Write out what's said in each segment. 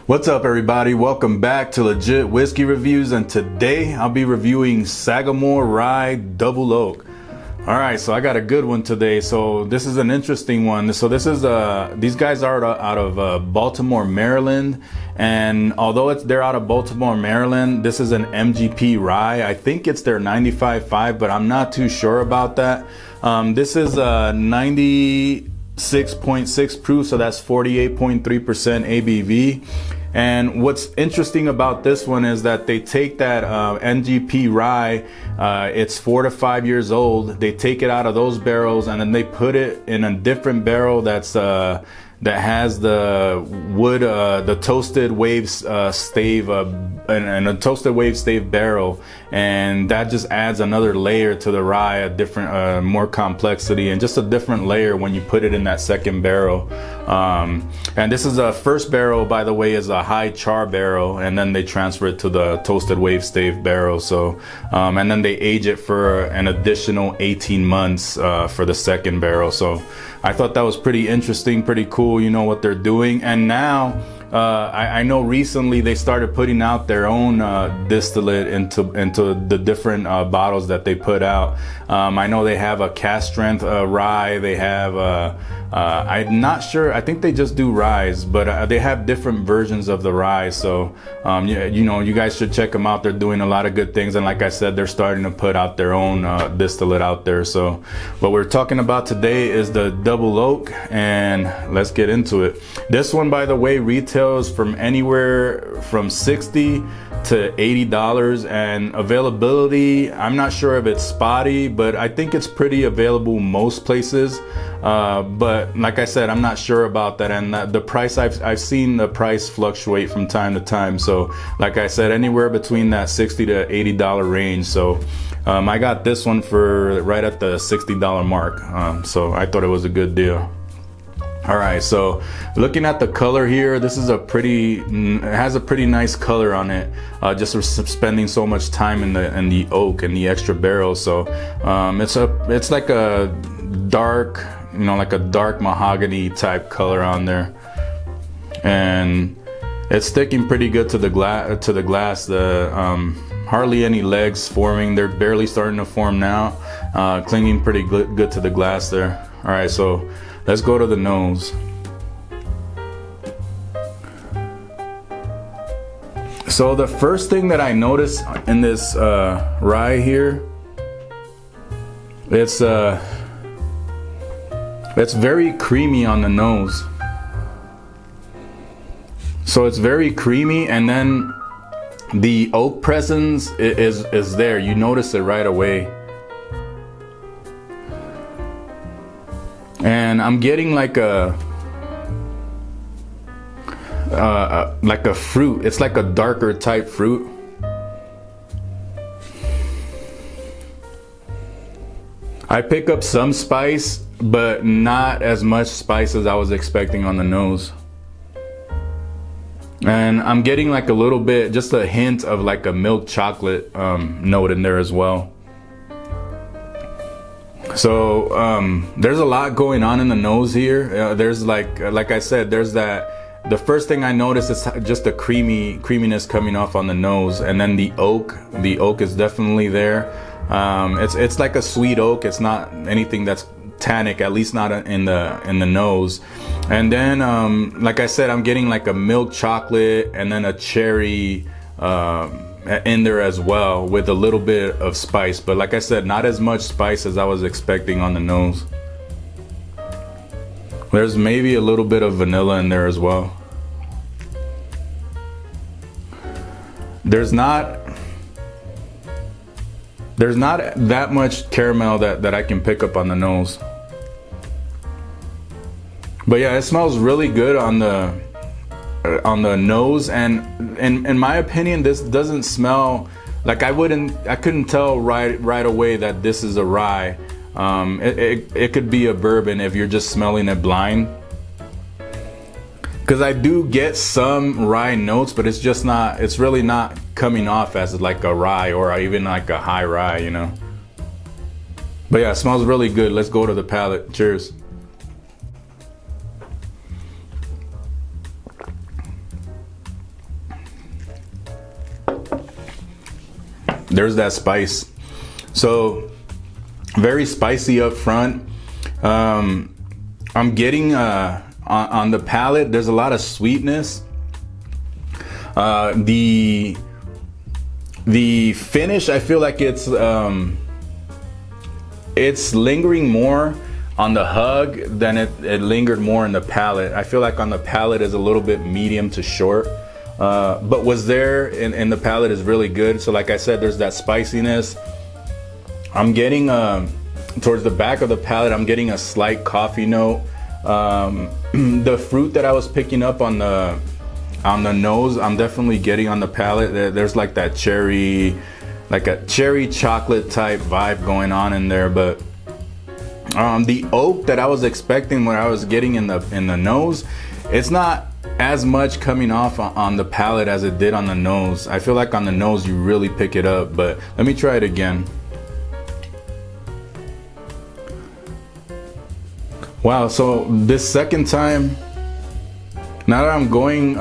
What's up, everybody? Welcome back to Legit Whiskey Reviews, and today I'll be reviewing Sagamore Rye Double Oak. All right, so I got a good one today. So this is an interesting one. So this is these guys are out of Baltimore, Maryland, and although they're out of Baltimore, Maryland, this is an MGP rye. I think it's their 95.5, but I'm not too sure about that. This is 96.6 proof, so that's 48.3% ABV. And what's interesting about this one is that they take that MGP rye, it's 4 to 5 years old. They take it out of those barrels and then they put it in a different barrel that has the wood, the toasted waves stave, and a toasted wave stave barrel, and that just adds another layer to the rye, a different, more complexity, and just a different layer when you put it in that second barrel. And this is a first barrel, by the way, is a high char barrel, and then they transfer it to the toasted wave stave barrel. So, and then they age it for an additional 18 months for the second barrel. So I thought that was pretty interesting, pretty cool, you know, what they're doing. And now I know recently they started putting out their own distillate into the different bottles that they put out. I know they have a cast strength rye. They have I'm not sure, I think they just do ryes, but they have different versions of the rye. So you know, you guys should check them out. They're doing a lot of good things, and like I said, they're starting to put out their own distillate out there. So what we're talking about today is the Double Oak, and let's get into it. This one, by the way, retails from anywhere from $60 to $80, and availability, I'm not sure if it's spotty, but I think it's pretty available most places. But like I said, I'm not sure about that, and the price, I've seen the price fluctuate from time to time. So like I said, anywhere between that $60 to $80 range. So I got this one for right at the $60 mark. So I thought it was a good deal. All right, so looking at the color here, this is it has a pretty nice color on it, just for spending so much time in the oak and the extra barrel. So it's like a dark, you know, like a dark mahogany type color on there, and it's sticking pretty good to the glass. Hardly any legs forming. They're barely starting to form now, clinging pretty good to the glass there. All right, so let's go to the nose. So the first thing that I noticed in this rye here, it's very creamy on the nose. So it's very creamy, and then the oak presence is there. You notice it right away. And I'm getting like a fruit. It's like a darker type fruit. I pick up some spice, but not as much spice as I was expecting on the nose. And I'm getting like a little bit, just a hint of like a milk chocolate note in there as well. So there's a lot going on in the nose here. There's like I said, there's that. The first thing I noticed is just the creaminess coming off on the nose, and then the oak is definitely there. It's like a sweet oak. It's not anything that's tannic, at least not in the nose. And then like I said, I'm getting like a milk chocolate and then a cherry in there as well, with a little bit of spice, but like I said, not as much spice as I was expecting on the nose. There's maybe a little bit of vanilla in there as well. There's not that much caramel that I can pick up on the nose. But yeah, it smells really good on the nose, and in my opinion, this doesn't smell like I couldn't tell right away that this is a rye. It could be a bourbon if you're just smelling it blind, because I do get some rye notes, but it's really not coming off as like a rye or even like a high rye, you know. But yeah, it smells really good. Let's go to the palate. Cheers. there's that spice. So very spicy up front. I'm getting on the palate, there's a lot of sweetness. The finish, I feel like it's lingering more on the hug than it lingered more in the palate. I feel like on the palate is a little bit medium to short, but what's there in the palate is really good. So like I said, there's that spiciness. I'm getting towards the back of the palate, I'm getting a slight coffee note. The fruit that I was picking up on the nose, I'm definitely getting on the palate. There's like that cherry, like a cherry chocolate type vibe going on in there. But the oak that I was expecting, what I was getting in the nose, it's not as much coming off on the palate as it did on the nose. I feel like on the nose you really pick it up, but let me try it again. Wow, so this second time, now that I'm going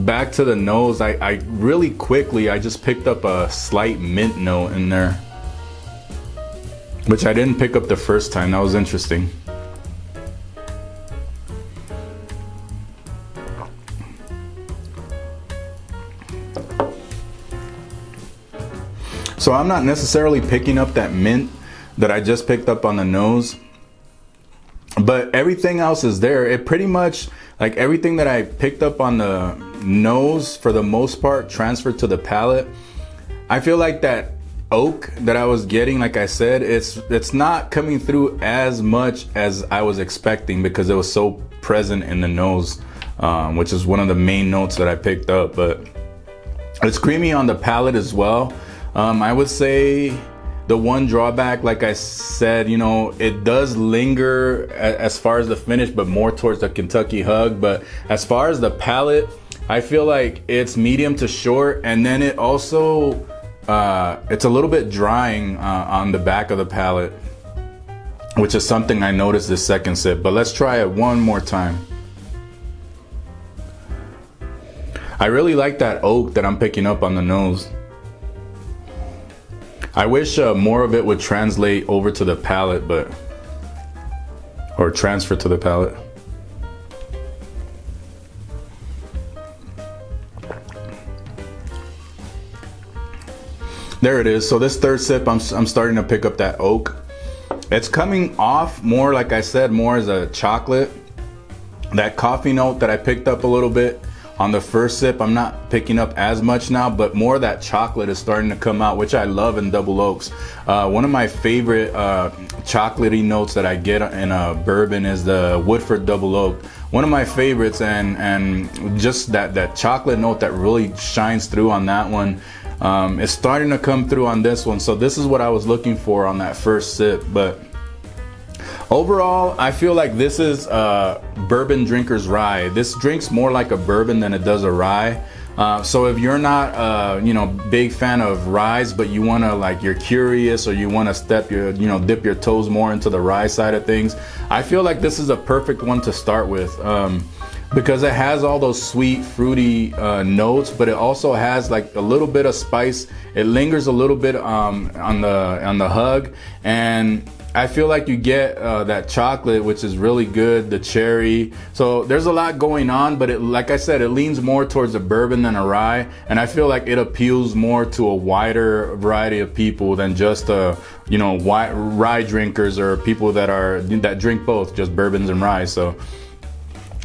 back to the nose, I really quickly, I just picked up a slight mint note in there, which I didn't pick up the first time. That was interesting. So I'm not necessarily picking up that mint that I just picked up on the nose, but everything else is there. It pretty much, like everything that I picked up on the nose for the most part transferred to the palate. I feel like that oak that I was getting, like I said, it's not coming through as much as I was expecting because it was so present in the nose, which is one of the main notes that I picked up. But it's creamy on the palate as well. I would say the one drawback, like I said, you know, it does linger as far as the finish, but more towards the Kentucky hug. But as far as the palate, I feel like it's medium to short, and then it also it's a little bit drying on the back of the palate, which is something I noticed this second sip. But let's try it one more time. I really like that oak that I'm picking up on the nose. I wish more of it would translate over to the palate, or transfer to the palate. There it is. So this third sip, I'm starting to pick up that oak. It's coming off more, like I said, more as a chocolate. That coffee note that I picked up a little bit on the first sip, I'm not picking up as much now, but more of that chocolate is starting to come out, which I love in double oaks. One of my favorite chocolatey notes that I get in a bourbon is the Woodford Double Oak. One of my favorites, and just that chocolate note that really shines through on that one. It's starting to come through on this one. So this is what I was looking for on that first sip. But overall, I feel like this is bourbon drinker's rye. This drinks more like a bourbon than it does a rye. So if you're not, big fan of ryes, but you want to, like, you're curious, or you want to dip your toes more into the rye side of things, I feel like this is a perfect one to start with. Because it has all those sweet, fruity notes, but it also has like a little bit of spice. It lingers a little bit on the hug, and I feel like you get that chocolate, which is really good, the cherry. So there's a lot going on, but like I said, it leans more towards a bourbon than a rye, and I feel like it appeals more to a wider variety of people than just rye drinkers, or people that drink both, just bourbons and rye. So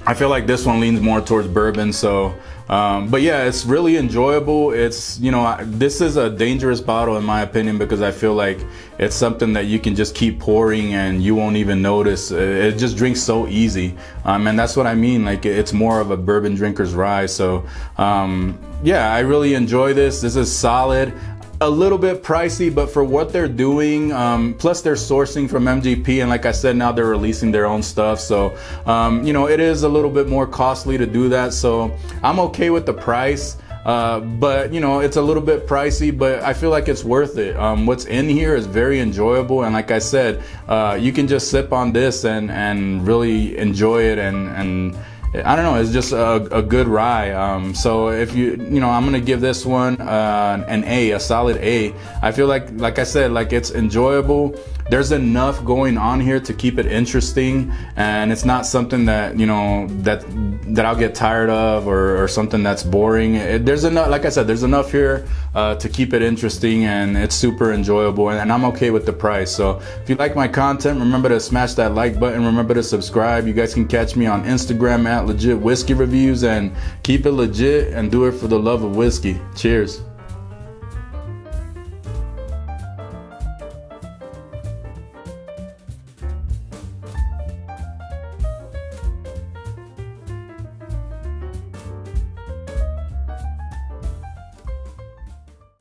I feel like this one leans more towards bourbon. So, but yeah, it's really enjoyable. It's, this is a dangerous bottle in my opinion, because I feel like it's something that you can just keep pouring and you won't even notice. It just drinks so easy. And that's what I mean. Like, it's more of a bourbon drinker's rye. So, yeah, I really enjoy this. This is solid. A little bit pricey, but for what they're doing, plus they're sourcing from MGP, and like I said, now they're releasing their own stuff, so it is a little bit more costly to do that. So I'm okay with the price, but it's a little bit pricey, but I feel like it's worth it. What's in here is very enjoyable, and like I said, you can just sip on this and really enjoy it, and I don't know, it's just a good rye. So if you know, I'm gonna give this one an A, a solid A. I feel like I said, like it's enjoyable. There's enough going on here to keep it interesting, and it's not something that, you know, that I'll get tired of, or something that's boring. There's enough, like I said, there's enough here to keep it interesting, and it's super enjoyable, and I'm okay with the price. So if you like my content, remember to smash that like button, remember to subscribe. You guys can catch me on Instagram at Legit Whiskey Reviews, and keep it legit and do it for the love of whiskey. Cheers.